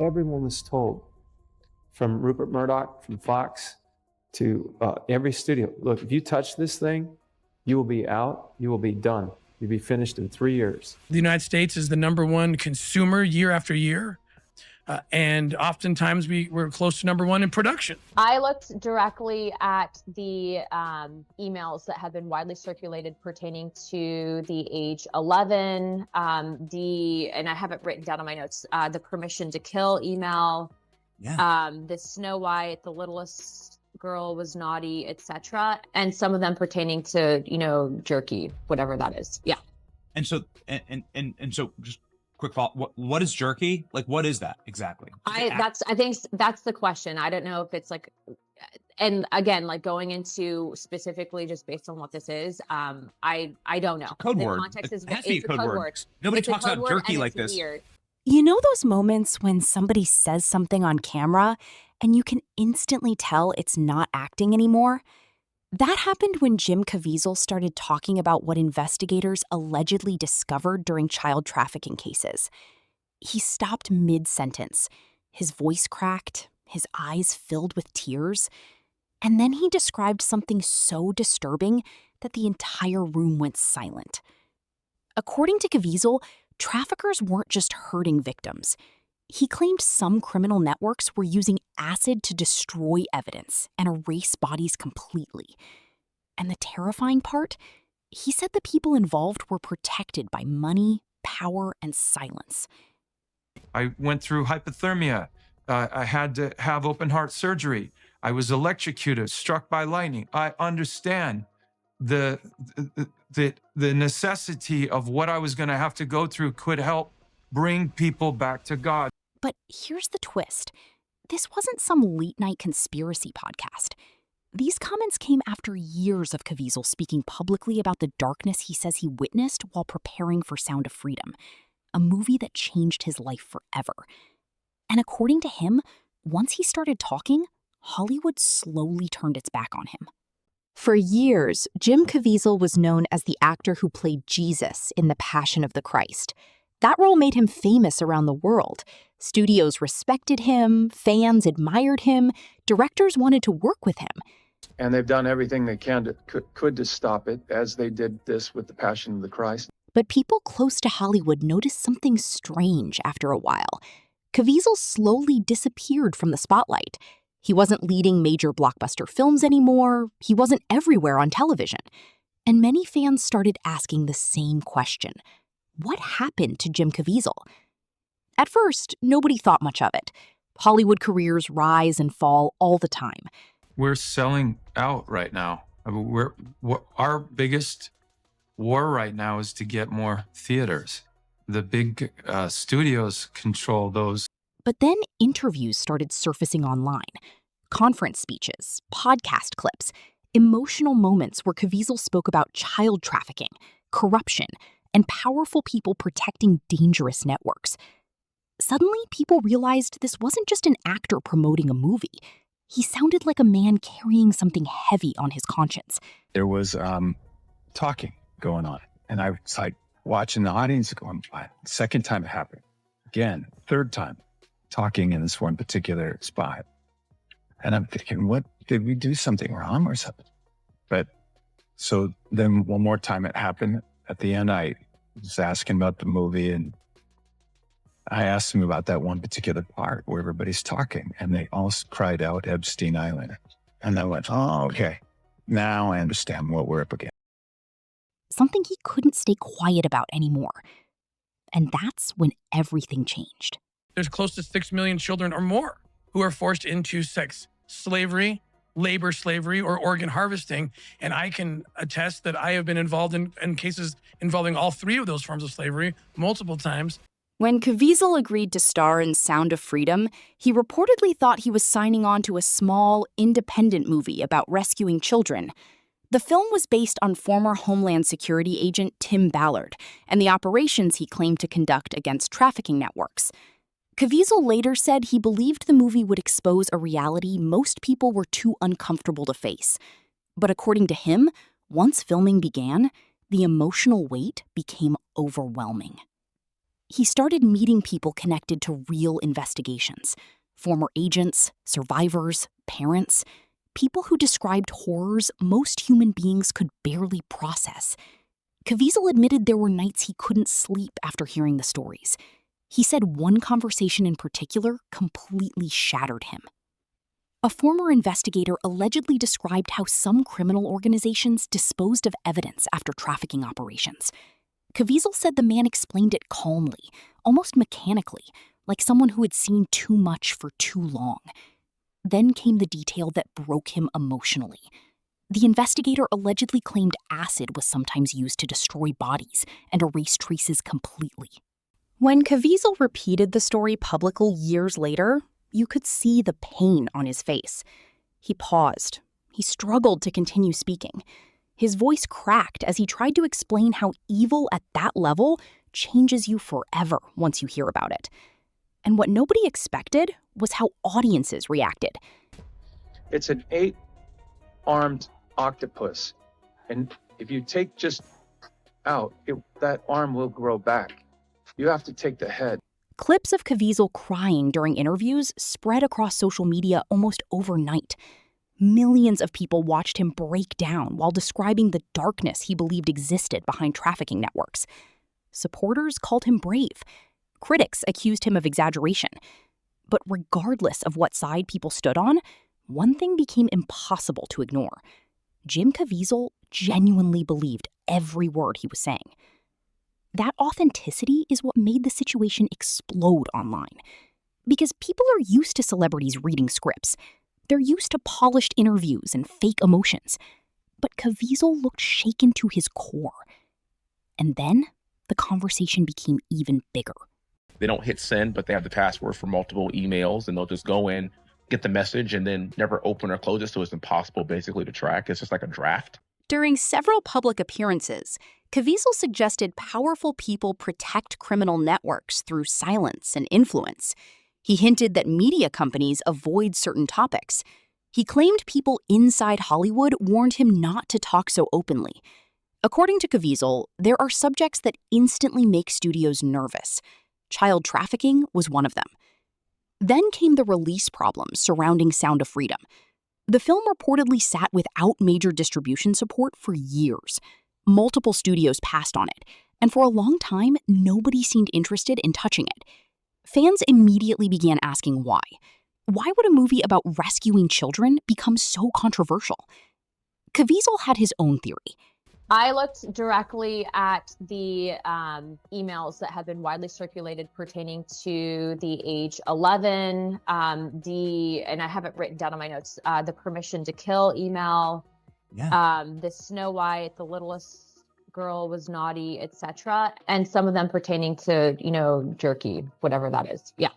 Everyone was told, from Rupert Murdoch, from Fox, to every studio, look, if you touch this thing, you will be out, you will be done. You'll be finished in 3 years. The United States is the #1 consumer year after year. And oftentimes we're close to #1 in production. I looked directly at the emails that have been widely circulated pertaining to the age 11, and I have it written down on my notes, the permission to kill email, the Snow White, the littlest girl was naughty, etc., and some of them pertaining to, jerky, whatever that is. Yeah. And so, and so just quick follow, what is jerky? Like, what is that exactly? I think that's the question. I don't know if it's like, and again, like going into specifically just based on what this is, I don't know. Code the word. Context is it has to be a code word. Nobody talks about jerky like this. Weird. You know those moments when somebody says something on camera and you can instantly tell it's not acting anymore? That happened when Jim Caviezel started talking about what investigators allegedly discovered during child trafficking cases. He stopped mid-sentence. His voice cracked, his eyes filled with tears, and then he described something so disturbing that the entire room went silent. According to Caviezel, traffickers weren't just hurting victims. He claimed some criminal networks were using acid to destroy evidence and erase bodies completely. And the terrifying part? He said the people involved were protected by money, power, and silence. I went through hypothermia. I had to have open heart surgery. I was electrocuted, struck by lightning. I understand the necessity of what I was going to have to go through could help bring people back to God. But here's the twist. This wasn't some late-night conspiracy podcast. These comments came after years of Caviezel speaking publicly about the darkness he says he witnessed while preparing for Sound of Freedom, a movie that changed his life forever. And according to him, once he started talking, Hollywood slowly turned its back on him. For years, Jim Caviezel was known as the actor who played Jesus in The Passion of the Christ. That role made him famous around the world. Studios respected him, fans admired him, directors wanted to work with him. And they've done everything they could to stop it, as they did this with The Passion of the Christ. But people close to Hollywood noticed something strange after a while. Caviezel slowly disappeared from the spotlight. He wasn't leading major blockbuster films anymore. He wasn't everywhere on television. And many fans started asking the same question. What happened to Jim Caviezel? At first, nobody thought much of it. Hollywood careers rise and fall all the time. We're selling out right now. Our biggest war right now is to get more theaters. The big studios control those. But then interviews started surfacing online. Conference speeches, podcast clips, emotional moments where Caviezel spoke about child trafficking, corruption, and powerful people protecting dangerous networks. Suddenly, people realized this wasn't just an actor promoting a movie. He sounded like a man carrying something heavy on his conscience. There was talking going on, and I was like watching the audience going by. Second time it happened. Again, third time, talking in this one particular spot. And I'm thinking, what, did we do something wrong or something? But so then one more time it happened. At the end, I was asking about the movie, and I asked him about that one particular part where everybody's talking, and they all cried out Epstein Island. And I went, oh, okay. Now I understand what we're up against. Something he couldn't stay quiet about anymore. And that's when everything changed. There's close to 6 million children or more who are forced into sex slavery, labor slavery, or organ harvesting. And I can attest that I have been involved in cases involving all 3 of those forms of slavery multiple times. When Caviezel agreed to star in Sound of Freedom, he reportedly thought he was signing on to a small, independent movie about rescuing children. The film was based on former Homeland Security agent Tim Ballard and the operations he claimed to conduct against trafficking networks. Caviezel later said he believed the movie would expose a reality most people were too uncomfortable to face. But according to him, once filming began, the emotional weight became overwhelming. He started meeting people connected to real investigations, former agents, survivors, parents, people who described horrors most human beings could barely process. Caviezel admitted there were nights he couldn't sleep after hearing the stories. He said one conversation in particular completely shattered him. A former investigator allegedly described how some criminal organizations disposed of evidence after trafficking operations. Caviezel said the man explained it calmly, almost mechanically, like someone who had seen too much for too long. Then came the detail that broke him emotionally. The investigator allegedly claimed acid was sometimes used to destroy bodies and erase traces completely. When Caviezel repeated the story publicly years later, you could see the pain on his face. He paused. He struggled to continue speaking. His voice cracked as he tried to explain how evil at that level changes you forever once you hear about it. And what nobody expected was how audiences reacted. It's an 8-armed octopus. And if you take just out, that arm will grow back. You have to take the head. Clips of Caviezel crying during interviews spread across social media almost overnight. Millions of people watched him break down while describing the darkness he believed existed behind trafficking networks. Supporters called him brave. Critics accused him of exaggeration. But regardless of what side people stood on, one thing became impossible to ignore. Jim Caviezel genuinely believed every word he was saying. That authenticity is what made the situation explode online. Because people are used to celebrities reading scripts. They're used to polished interviews and fake emotions. But Caviezel looked shaken to his core. And then the conversation became even bigger. They don't hit send, but they have the password for multiple emails, and they'll just go in, get the message, and then never open or close it, so it's impossible basically to track. It's just like a draft. During several public appearances, Caviezel suggested powerful people protect criminal networks through silence and influence. He hinted that media companies avoid certain topics. He claimed people inside Hollywood warned him not to talk so openly. According to Caviezel, there are subjects that instantly make studios nervous. Child trafficking was one of them. Then came the release problems surrounding Sound of Freedom. The film reportedly sat without major distribution support for years. Multiple studios passed on it, and for a long time, nobody seemed interested in touching it. Fans immediately began asking why. Why would a movie about rescuing children become so controversial? Caviezel had his own theory. I looked directly at the emails that have been widely circulated pertaining to the age 11, and I have it written down on my notes, the permission to kill email, the Snow White, the littlest girl was naughty, etc., and some of them pertaining to, jerky, whatever that is. Yeah.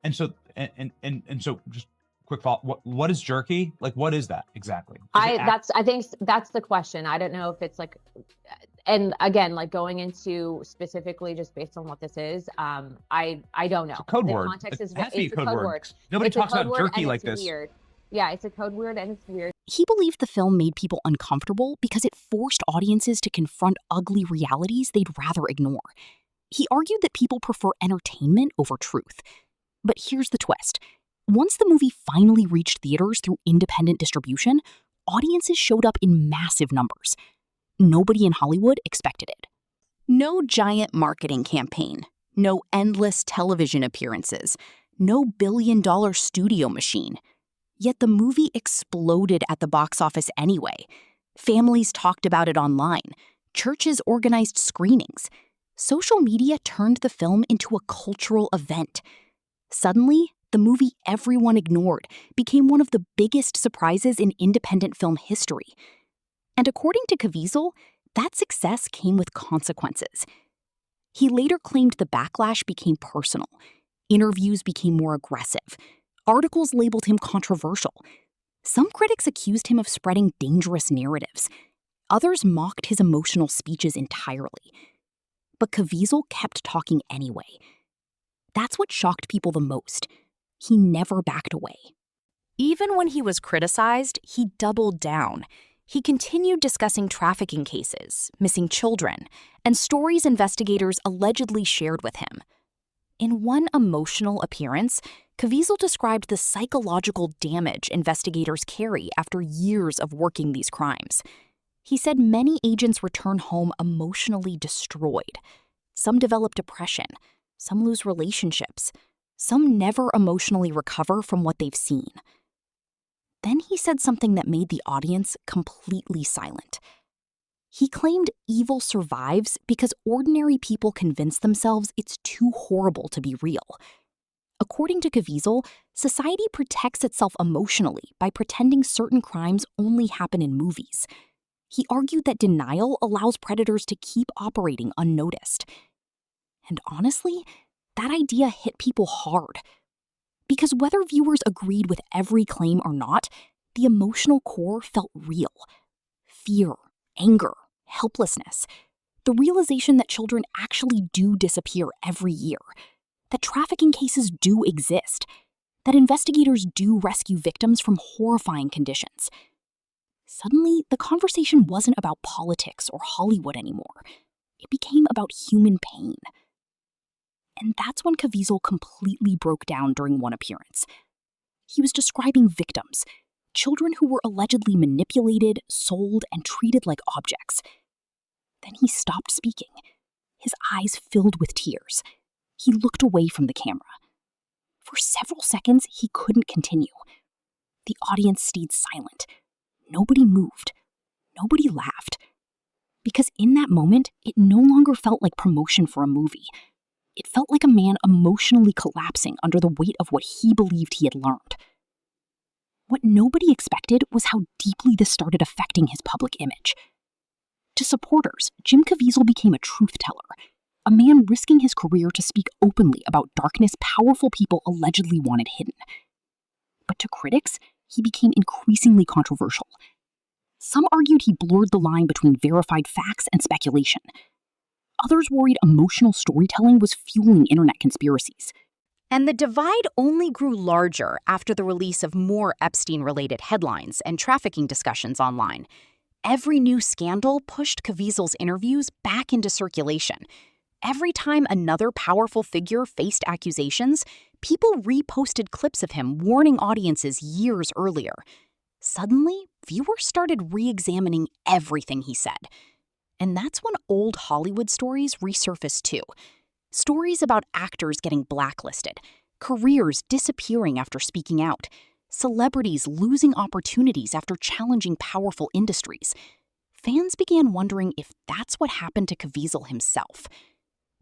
And so, and so, just quick follow. What is jerky? Like, what is that exactly? I think that's the question. I don't know if it's like, and again, like going into specifically just based on what this is, I don't know. It's a code the word. Context is it has to be a code word. Nobody Nobody talks about jerky like this. Weird. Yeah, it's a code word and it's weird. He believed the film made people uncomfortable because it forced audiences to confront ugly realities they'd rather ignore. He argued that people prefer entertainment over truth. But here's the twist. Once the movie finally reached theaters through independent distribution, audiences showed up in massive numbers. Nobody in Hollywood expected it. No giant marketing campaign, no endless television appearances, no billion-dollar studio machine. Yet the movie exploded at the box office anyway. Families talked about it online. Churches organized screenings. Social media turned the film into a cultural event. Suddenly, the movie everyone ignored became one of the biggest surprises in independent film history. And according to Caviezel, that success came with consequences. He later claimed the backlash became personal. Interviews became more aggressive. Articles labeled him controversial. Some critics accused him of spreading dangerous narratives. Others mocked his emotional speeches entirely. But Caviezel kept talking anyway. That's what shocked people the most. He never backed away. Even when he was criticized, he doubled down. He continued discussing trafficking cases, missing children, and stories investigators allegedly shared with him. In one emotional appearance, Caviezel described the psychological damage investigators carry after years of working these crimes. He said many agents return home emotionally destroyed. Some develop depression, some lose relationships, some never emotionally recover from what they've seen. Then he said something that made the audience completely silent. He claimed evil survives because ordinary people convince themselves it's too horrible to be real. According to Caviezel, society protects itself emotionally by pretending certain crimes only happen in movies. He argued that denial allows predators to keep operating unnoticed. And honestly, that idea hit people hard. Because whether viewers agreed with every claim or not, the emotional core felt real. Fear, anger, helplessness. The realization that children actually do disappear every year. That trafficking cases do exist. That investigators do rescue victims from horrifying conditions. Suddenly, the conversation wasn't about politics or Hollywood anymore. It became about human pain. And that's when Caviezel completely broke down during one appearance. He was describing victims, children who were allegedly manipulated, sold, and treated like objects. Then he stopped speaking. His eyes filled with tears. He looked away from the camera. For several seconds, he couldn't continue. The audience stayed silent. Nobody moved. Nobody laughed. Because in that moment, it no longer felt like promotion for a movie. It felt like a man emotionally collapsing under the weight of what he believed he had learned. What nobody expected was how deeply this started affecting his public image. To supporters, Jim Caviezel became a truth teller, a man risking his career to speak openly about darkness powerful people allegedly wanted hidden. But to critics, he became increasingly controversial. Some argued he blurred the line between verified facts and speculation. Others worried emotional storytelling was fueling internet conspiracies. And the divide only grew larger after the release of more Epstein-related headlines and trafficking discussions online. Every new scandal pushed Caviezel's interviews back into circulation. Every time another powerful figure faced accusations, people reposted clips of him warning audiences years earlier. Suddenly, viewers started re-examining everything he said. And that's when old Hollywood stories resurfaced too. Stories about actors getting blacklisted, careers disappearing after speaking out, celebrities losing opportunities after challenging powerful industries. Fans began wondering if that's what happened to Caviezel himself.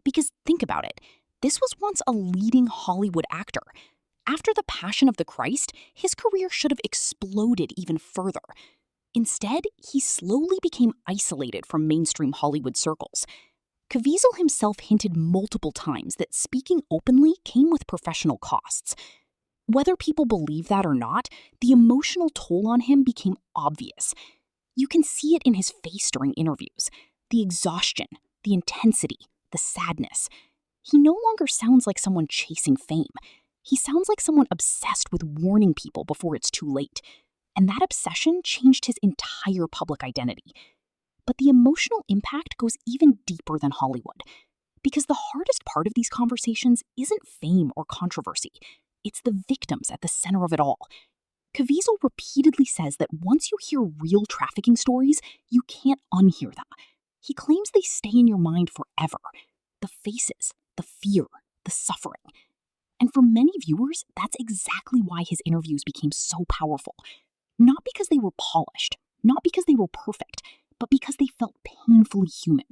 Because think about it, this was once a leading Hollywood actor. After The Passion of the Christ, his career should have exploded even further. Instead, he slowly became isolated from mainstream Hollywood circles. Caviezel himself hinted multiple times that speaking openly came with professional costs. Whether people believe that or not, the emotional toll on him became obvious. You can see it in his face during interviews. The exhaustion, the intensity, the sadness. He no longer sounds like someone chasing fame. He sounds like someone obsessed with warning people before it's too late. And that obsession changed his entire public identity. But the emotional impact goes even deeper than Hollywood. Because the hardest part of these conversations isn't fame or controversy. It's the victims at the center of it all. Caviezel repeatedly says that once you hear real trafficking stories, you can't unhear them. He claims they stay in your mind forever. The faces, the fear, the suffering. And for many viewers, that's exactly why his interviews became so powerful. Not because they were polished, not because they were perfect, but because they felt painfully human.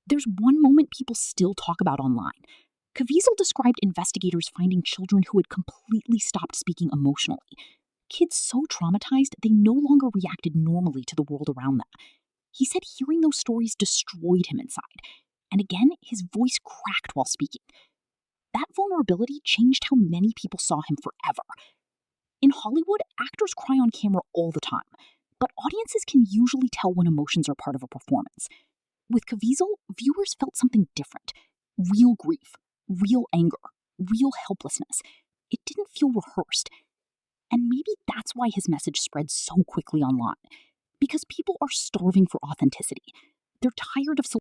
There's one moment people still talk about online. Caviezel described investigators finding children who had completely stopped speaking emotionally. Kids so traumatized they no longer reacted normally to the world around them. He said hearing those stories destroyed him inside. And again, his voice cracked while speaking. That vulnerability changed how many people saw him forever. In Hollywood, actors cry on camera all the time, but audiences can usually tell when emotions are part of a performance. With Caviezel, viewers felt something different. Real grief, real anger, real helplessness. It didn't feel rehearsed. And maybe that's why his message spread so quickly online. Because people are starving for authenticity. They're tired of